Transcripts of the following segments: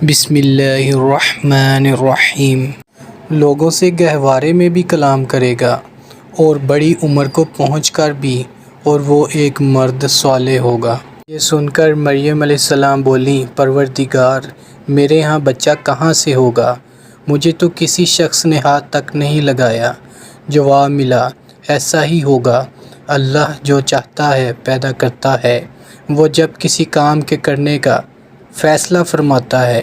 بسم اللہ الرحمن الرحیم۔ لوگوں سے گہوارے میں بھی کلام کرے گا اور بڑی عمر کو پہنچ کر بھی، اور وہ ایک مرد صالح ہوگا۔ یہ سن کر مریم علیہ السلام بولیں، پروردگار، میرے ہاں بچہ کہاں سے ہوگا؟ مجھے تو کسی شخص نے ہاتھ تک نہیں لگایا۔ جواب ملا، ایسا ہی ہوگا، اللہ جو چاہتا ہے پیدا کرتا ہے۔ وہ جب کسی کام کے کرنے کا فیصلہ فرماتا ہے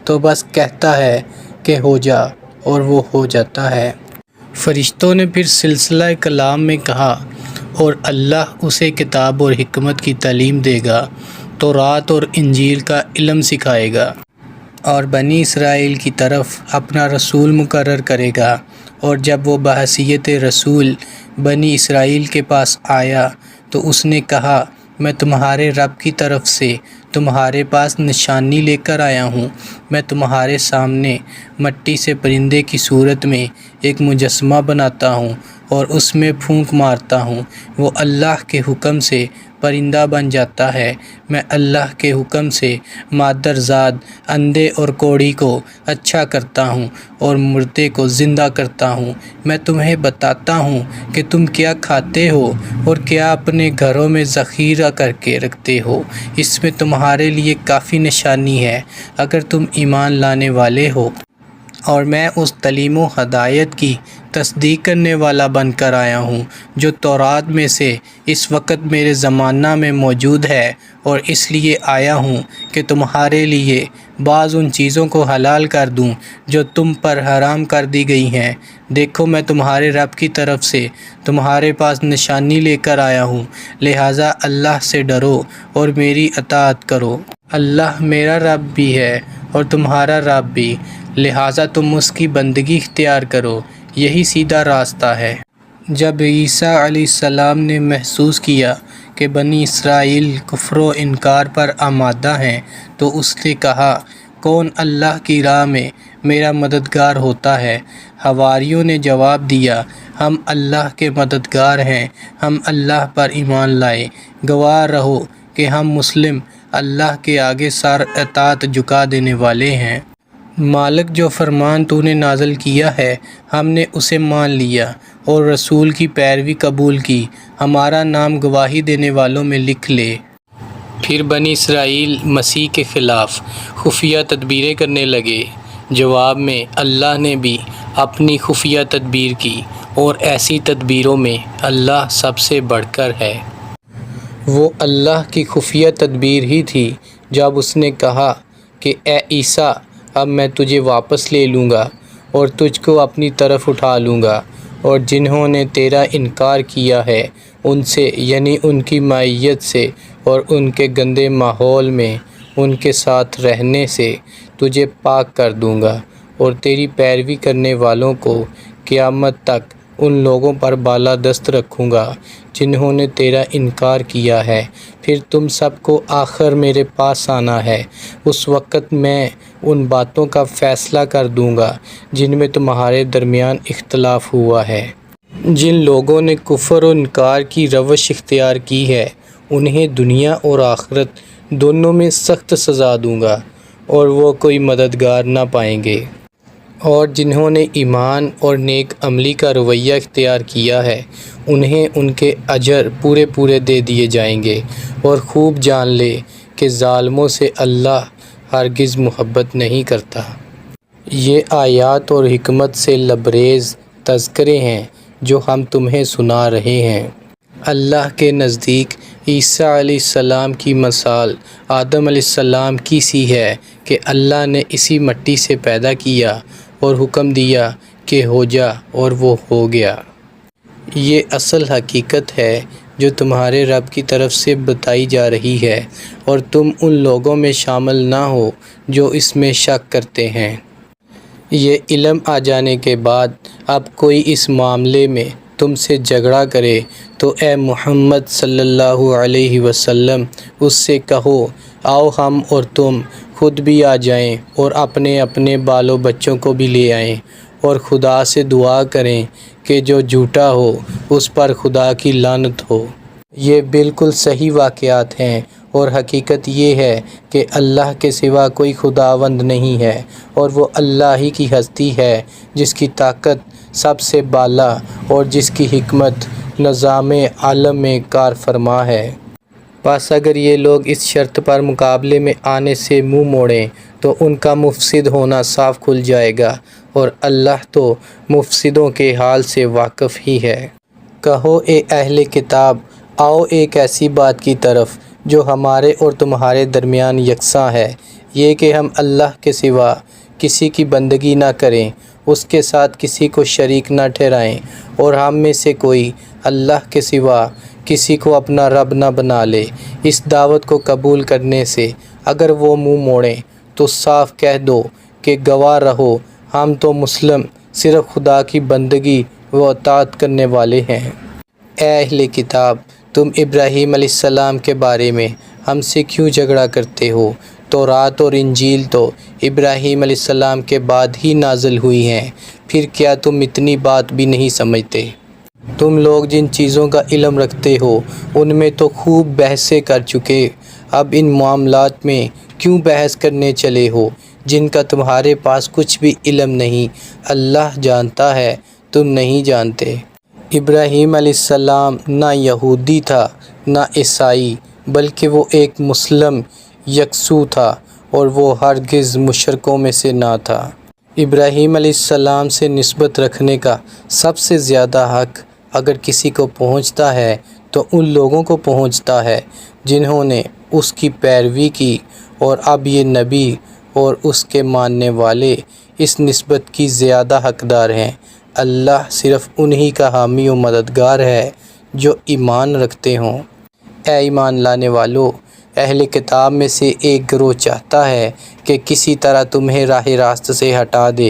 تو بس کہتا ہے کہ ہو جا، اور وہ ہو جاتا ہے۔ فرشتوں نے پھر سلسلہ کلام میں کہا، اور اللہ اسے کتاب اور حکمت کی تعلیم دے گا، تورات اور انجیل کا علم سکھائے گا، اور بنی اسرائیل کی طرف اپنا رسول مقرر کرے گا۔ اور جب وہ بحیثیت رسول بنی اسرائیل کے پاس آیا تو اس نے کہا، میں تمہارے رب کی طرف سے تمہارے پاس نشانی لے کر آیا ہوں۔ میں تمہارے سامنے مٹی سے پرندے کی صورت میں ایک مجسمہ بناتا ہوں اور اس میں پھونک مارتا ہوں، وہ اللہ کے حکم سے پرندہ بن جاتا ہے۔ میں اللہ کے حکم سے مادر زاد، اندھے اور کوڑی کو اچھا کرتا ہوں اور مردے کو زندہ کرتا ہوں۔ میں تمہیں بتاتا ہوں کہ تم کیا کھاتے ہو اور کیا اپنے گھروں میں ذخیرہ کر کے رکھتے ہو، اس میں تمہارے لیے کافی نشانی ہے اگر تم ایمان لانے والے ہو۔ اور میں اس تعلیم و ہدایت کی تصدیق کرنے والا بن کر آیا ہوں جو تورات میں سے اس وقت میرے زمانہ میں موجود ہے، اور اس لیے آیا ہوں کہ تمہارے لیے بعض ان چیزوں کو حلال کر دوں جو تم پر حرام کر دی گئی ہیں۔ دیکھو، میں تمہارے رب کی طرف سے تمہارے پاس نشانی لے کر آیا ہوں، لہٰذا اللہ سے ڈرو اور میری اطاعت کرو۔ اللہ میرا رب بھی ہے اور تمہارا رب بھی، لہٰذا تم اس کی بندگی اختیار کرو، یہی سیدھا راستہ ہے۔ جب عیسیٰ علیہ السلام نے محسوس کیا کہ بنی اسرائیل کفر و انکار پر آمادہ ہیں تو اس نے کہا، کون اللہ کی راہ میں میرا مددگار ہوتا ہے؟ حواریوں نے جواب دیا، ہم اللہ کے مددگار ہیں، ہم اللہ پر ایمان لائے، گواہ رہو کہ ہم مسلم، اللہ کے آگے سر اطاعت جھکا دینے والے ہیں۔ مالک، جو فرمان تو نے نازل کیا ہے ہم نے اسے مان لیا اور رسول کی پیروی قبول کی، ہمارا نام گواہی دینے والوں میں لکھ لے۔ پھر بنی اسرائیل مسیح کے خلاف خفیہ تدبیریں کرنے لگے۔ جواب میں اللہ نے بھی اپنی خفیہ تدبیر کی، اور ایسی تدبیروں میں اللہ سب سے بڑھ کر ہے۔ وہ اللہ کی خفیہ تدبیر ہی تھی جب اس نے کہا کہ اے عیسیٰ، اب میں تجھے واپس لے لوں گا اور تجھ کو اپنی طرف اٹھا لوں گا، اور جنہوں نے تیرا انکار کیا ہے ان سے، یعنی ان کی معیت سے اور ان کے گندے ماحول میں ان کے ساتھ رہنے سے تجھے پاک کر دوں گا، اور تیری پیروی کرنے والوں کو قیامت تک ان لوگوں پر بالادست رکھوں گا جنہوں نے تیرا انکار کیا ہے۔ پھر تم سب کو آخر میرے پاس آنا ہے، اس وقت میں ان باتوں کا فیصلہ کر دوں گا جن میں تمہارے درمیان اختلاف ہوا ہے۔ جن لوگوں نے کفر و انکار کی روش اختیار کی ہے انہیں دنیا اور آخرت دونوں میں سخت سزا دوں گا، اور وہ کوئی مددگار نہ پائیں گے۔ اور جنہوں نے ایمان اور نیک عملی کا رویہ اختیار کیا ہے انہیں ان کے اجر پورے پورے دے دیے جائیں گے۔ اور خوب جان لے کہ ظالموں سے اللہ ہرگز محبت نہیں کرتا۔ یہ آیات اور حکمت سے لبریز تذکرے ہیں جو ہم تمہیں سنا رہے ہیں۔ اللہ کے نزدیک عیسیٰ علیہ السلام کی مثال آدم علیہ السلام کی سی ہے کہ اللہ نے اسی مٹی سے پیدا کیا اور حکم دیا کہ ہو جا، اور وہ ہو گیا۔ یہ اصل حقیقت ہے جو تمہارے رب کی طرف سے بتائی جا رہی ہے، اور تم ان لوگوں میں شامل نہ ہو جو اس میں شک کرتے ہیں۔ یہ علم آ جانے کے بعد اب کوئی اس معاملے میں تم سے جھگڑا کرے تو اے محمد صلی اللہ علیہ وسلم اس سے کہو، آؤ ہم اور تم خود بھی آ جائیں اور اپنے اپنے بال و بچوں کو بھی لے آئیں، اور خدا سے دعا کریں کہ جو جھوٹا ہو اس پر خدا کی لعنت ہو۔ یہ بالکل صحیح واقعات ہیں اور حقیقت یہ ہے کہ اللہ کے سوا کوئی خداوند نہیں ہے، اور وہ اللہ ہی کی ہستی ہے جس کی طاقت سب سے بالا اور جس کی حکمت نظام عالم میں کار فرما ہے۔ بس اگر یہ لوگ اس شرط پر مقابلے میں آنے سے منہ موڑیں تو ان کا مفسد ہونا صاف کھل جائے گا، اور اللہ تو مفسدوں کے حال سے واقف ہی ہے۔ کہو اے اہل کتاب، آؤ ایک ایسی بات کی طرف جو ہمارے اور تمہارے درمیان یکساں ہے، یہ کہ ہم اللہ کے سوا کسی کی بندگی نہ کریں، اس کے ساتھ کسی کو شریک نہ ٹھہرائیں، اور ہم میں سے کوئی اللہ کے سوا کسی کو اپنا رب نہ بنا لے۔ اس دعوت کو قبول کرنے سے اگر وہ منہ موڑیں تو صاف کہہ دو کہ گواہ رہو، ہم تو مسلم صرف خدا کی بندگی و اطاعت کرنے والے ہیں۔ اے اہل کتاب، تم ابراہیم علیہ السلام کے بارے میں ہم سے کیوں جھگڑا کرتے ہو؟ تورات اور انجیل تو ابراہیم علیہ السلام کے بعد ہی نازل ہوئی ہیں، پھر کیا تم اتنی بات بھی نہیں سمجھتے؟ تم لوگ جن چیزوں کا علم رکھتے ہو ان میں تو خوب بحثیں کر چکے، اب ان معاملات میں کیوں بحث کرنے چلے ہو جن کا تمہارے پاس کچھ بھی علم نہیں؟ اللہ جانتا ہے، تم نہیں جانتے۔ ابراہیم علیہ السلام نہ یہودی تھا نہ عیسائی، بلکہ وہ ایک مسلم یکسو تھا، اور وہ ہرگز مشرکوں میں سے نہ تھا۔ ابراہیم علیہ السلام سے نسبت رکھنے کا سب سے زیادہ حق اگر کسی کو پہنچتا ہے تو ان لوگوں کو پہنچتا ہے جنہوں نے اس کی پیروی کی، اور اب یہ نبی اور اس کے ماننے والے اس نسبت کی زیادہ حقدار ہیں۔ اللہ صرف انہی کا حامی و مددگار ہے جو ایمان رکھتے ہوں۔ اے ایمان لانے والو، اہل کتاب میں سے ایک گروہ چاہتا ہے کہ کسی طرح تمہیں راہ راست سے ہٹا دے،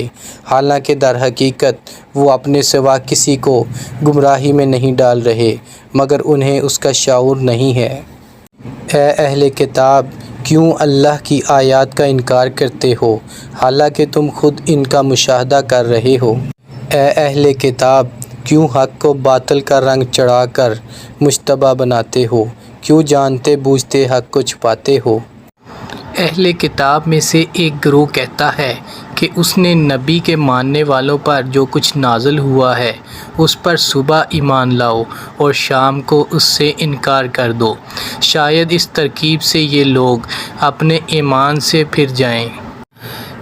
حالانکہ در حقیقت وہ اپنے سوا کسی کو گمراہی میں نہیں ڈال رہے مگر انہیں اس کا شعور نہیں ہے۔ اے اہل کتاب، کیوں اللہ کی آیات کا انکار کرتے ہو حالانکہ تم خود ان کا مشاہدہ کر رہے ہو؟ اے اہل کتاب، کیوں حق کو باطل کا رنگ چڑھا کر مشتبہ بناتے ہو؟ کیوں جانتے بوجھتے حق کو چھپاتے ہو؟ اہل کتاب میں سے ایک گروہ کہتا ہے کہ اس نے نبی کے ماننے والوں پر جو کچھ نازل ہوا ہے اس پر صبح ایمان لاؤ اور شام کو اس سے انکار کر دو، شاید اس ترکیب سے یہ لوگ اپنے ایمان سے پھر جائیں۔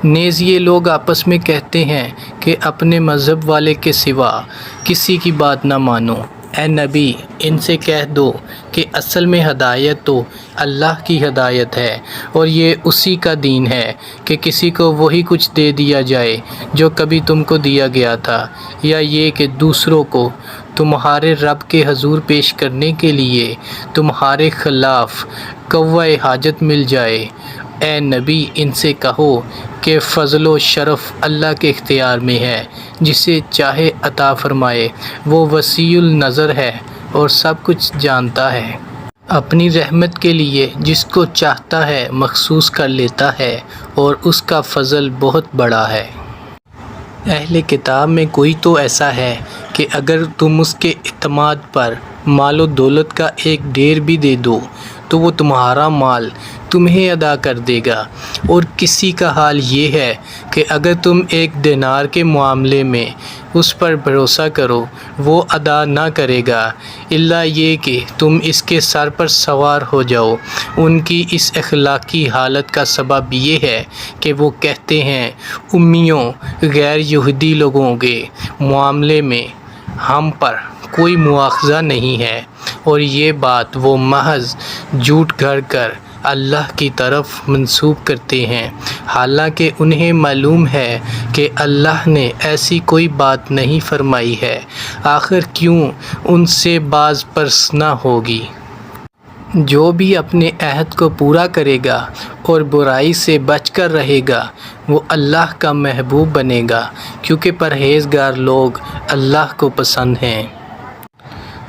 نیز یہ لوگ آپس میں کہتے ہیں کہ اپنے مذہب والے کے سوا کسی کی بات نہ مانو۔ اے نبی، ان سے کہہ دو کہ اصل میں ہدایت تو اللہ کی ہدایت ہے، اور یہ اسی کا دین ہے کہ کسی کو وہی کچھ دے دیا جائے جو کبھی تم کو دیا گیا تھا، یا یہ کہ دوسروں کو تمہارے رب کے حضور پیش کرنے کے لیے تمہارے خلاف کوہ حاجت مل جائے۔ اے نبی، ان سے کہو کہ فضل و شرف اللہ کے اختیار میں ہے، جسے چاہے عطا فرمائے، وہ وسیع النظر ہے اور سب کچھ جانتا ہے۔ اپنی رحمت کے لیے جس کو چاہتا ہے مخصوص کر لیتا ہے، اور اس کا فضل بہت بڑا ہے۔ اہل کتاب میں کوئی تو ایسا ہے کہ اگر تم اس کے اعتماد پر مال و دولت کا ایک ڈھیر بھی دے دو تو وہ تمہارا مال تمہیں ادا کر دے گا، اور کسی کا حال یہ ہے کہ اگر تم ایک دینار کے معاملے میں اس پر بھروسہ کرو وہ ادا نہ کرے گا الا یہ کہ تم اس کے سر پر سوار ہو جاؤ۔ ان کی اس اخلاقی حالت کا سبب یہ ہے کہ وہ کہتے ہیں امیوں غیر یہودی لوگوں کے معاملے میں ہم پر کوئی مواخذہ نہیں ہے، اور یہ بات وہ محض جھوٹ گھڑ کر اللہ کی طرف منسوب کرتے ہیں، حالانکہ انہیں معلوم ہے کہ اللہ نے ایسی کوئی بات نہیں فرمائی ہے۔ آخر کیوں ان سے باز پرس نہ ہوگی؟ جو بھی اپنے عہد کو پورا کرے گا اور برائی سے بچ کر رہے گا وہ اللہ کا محبوب بنے گا، کیونکہ پرہیزگار لوگ اللہ کو پسند ہیں۔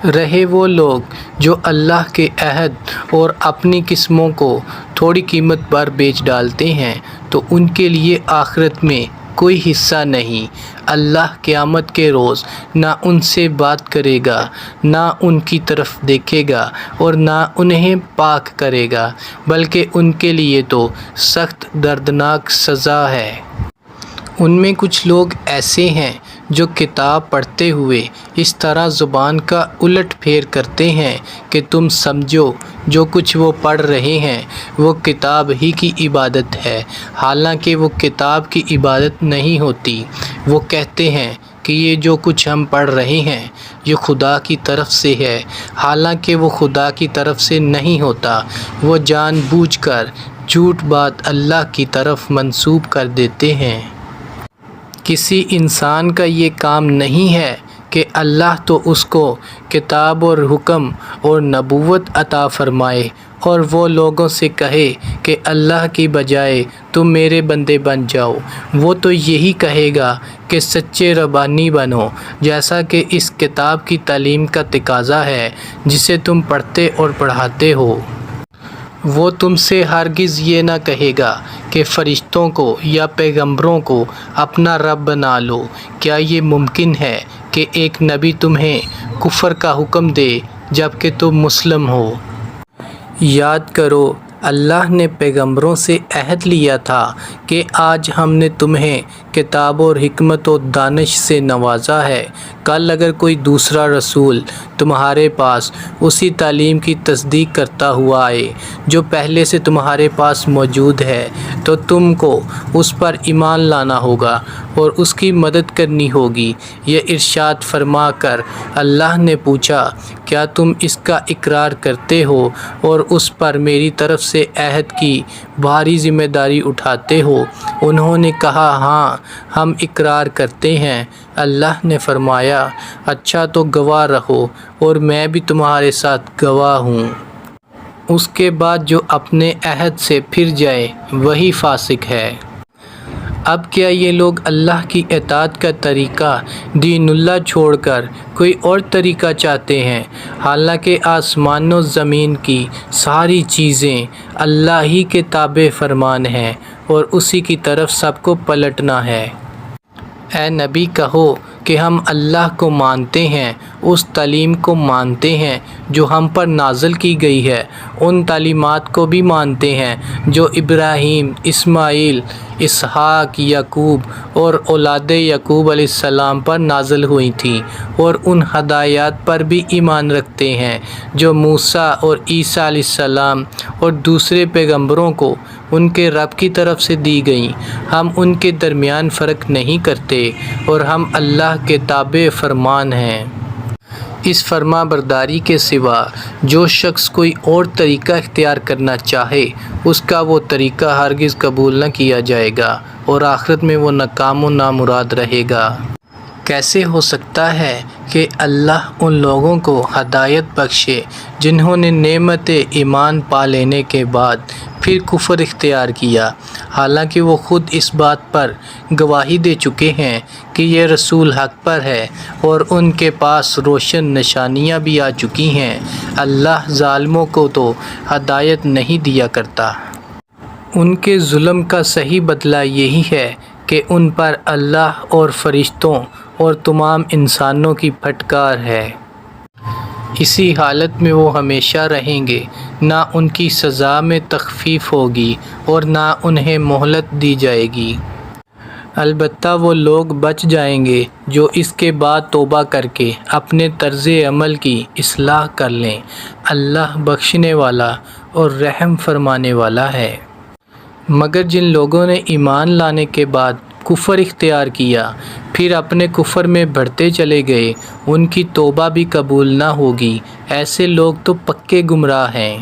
رہے وہ لوگ جو اللہ کے عہد اور اپنی قسموں کو تھوڑی قیمت پر بیچ ڈالتے ہیں تو ان کے لیے آخرت میں کوئی حصہ نہیں۔ اللہ قیامت کے روز نہ ان سے بات کرے گا، نہ ان کی طرف دیکھے گا اور نہ انہیں پاک کرے گا، بلکہ ان کے لیے تو سخت دردناک سزا ہے۔ ان میں کچھ لوگ ایسے ہیں جو کتاب پڑھتے ہوئے اس طرح زبان کا الٹ پھیر کرتے ہیں کہ تم سمجھو جو کچھ وہ پڑھ رہے ہیں وہ کتاب ہی کی عبادت ہے، حالانکہ وہ کتاب کی عبادت نہیں ہوتی۔ وہ کہتے ہیں کہ یہ جو کچھ ہم پڑھ رہے ہیں یہ خدا کی طرف سے ہے، حالانکہ وہ خدا کی طرف سے نہیں ہوتا۔ وہ جان بوجھ کر جھوٹ بات اللہ کی طرف منسوب کر دیتے ہیں۔ کسی انسان کا یہ کام نہیں ہے کہ اللہ تو اس کو کتاب اور حکم اور نبوت عطا فرمائے اور وہ لوگوں سے کہے کہ اللہ کی بجائے تم میرے بندے بن جاؤ۔ وہ تو یہی کہے گا کہ سچے ربانی بنو، جیسا کہ اس کتاب کی تعلیم کا تقاضا ہے جسے تم پڑھتے اور پڑھاتے ہو۔ وہ تم سے ہرگز یہ نہ کہے گا کہ فرشتوں کو یا پیغمبروں کو اپنا رب بنا لو۔ کیا یہ ممکن ہے کہ ایک نبی تمہیں کفر کا حکم دے جبکہ تم مسلم ہو؟ یاد کرو، اللہ نے پیغمبروں سے عہد لیا تھا کہ آج ہم نے تمہیں کتاب اور حکمت و دانش سے نوازا ہے۔ کل اگر کوئی دوسرا رسول تمہارے پاس اسی تعلیم کی تصدیق کرتا ہوا آئے جو پہلے سے تمہارے پاس موجود ہے تو تم کو اس پر ایمان لانا ہوگا اور اس کی مدد کرنی ہوگی۔ یہ ارشاد فرما کر اللہ نے پوچھا، کیا تم اس کا اقرار کرتے ہو اور اس پر میری طرف سے عہد کی بھاری ذمہ داری اٹھاتے ہو؟ انہوں نے کہا، ہاں ہم اقرار کرتے ہیں۔ اللہ نے فرمایا، اچھا تو گواہ رہو اور میں بھی تمہارے ساتھ گواہ ہوں۔ اس کے بعد جو اپنے عہد سے پھر جائے وہی فاسق ہے۔ اب کیا یہ لوگ اللہ کی اطاعت کا طریقہ دین اللہ چھوڑ کر کوئی اور طریقہ چاہتے ہیں، حالانکہ آسمان و زمین کی ساری چیزیں اللہ ہی کے تابع فرمان ہیں اور اسی کی طرف سب کو پلٹنا ہے۔ اے نبی کہو کہ ہم اللہ کو مانتے ہیں، اس تعلیم کو مانتے ہیں جو ہم پر نازل کی گئی ہے، ان تعلیمات کو بھی مانتے ہیں جو ابراہیم، اسماعیل، اسحاق، یعقوب اور اولاد یعقوب علیہ السلام پر نازل ہوئی تھیں، اور ان ہدایات پر بھی ایمان رکھتے ہیں جو موسیٰ اور عیسیٰ علیہ السلام اور دوسرے پیغمبروں کو ان کے رب کی طرف سے دی گئیں۔ ہم ان کے درمیان فرق نہیں کرتے اور ہم اللہ کے تابع فرمان ہیں۔ اس فرما برداری کے سوا جو شخص کوئی اور طریقہ اختیار کرنا چاہے اس کا وہ طریقہ ہرگز قبول نہ کیا جائے گا اور آخرت میں وہ ناکام و نامراد رہے گا۔ کیسے ہو سکتا ہے کہ اللہ ان لوگوں کو ہدایت بخشے جنہوں نے نعمت ایمان پا لینے کے بعد پھر کفر اختیار کیا، حالانکہ وہ خود اس بات پر گواہی دے چکے ہیں کہ یہ رسول حق پر ہے اور ان کے پاس روشن نشانیاں بھی آ چکی ہیں۔ اللہ ظالموں کو تو ہدایت نہیں دیا کرتا۔ ان کے ظلم کا صحیح بدلہ یہی ہے کہ ان پر اللہ اور فرشتوں اور تمام انسانوں کی پھٹکار ہے۔ اسی حالت میں وہ ہمیشہ رہیں گے، نہ ان کی سزا میں تخفیف ہوگی اور نہ انہیں مہلت دی جائے گی۔ البتہ وہ لوگ بچ جائیں گے جو اس کے بعد توبہ کر کے اپنے طرز عمل کی اصلاح کر لیں۔ اللہ بخشنے والا اور رحم فرمانے والا ہے۔ مگر جن لوگوں نے ایمان لانے کے بعد کفر اختیار کیا پھر اپنے کفر میں بڑھتے چلے گئے، ان کی توبہ بھی قبول نہ ہوگی۔ ایسے لوگ تو پکے گمراہ ہیں۔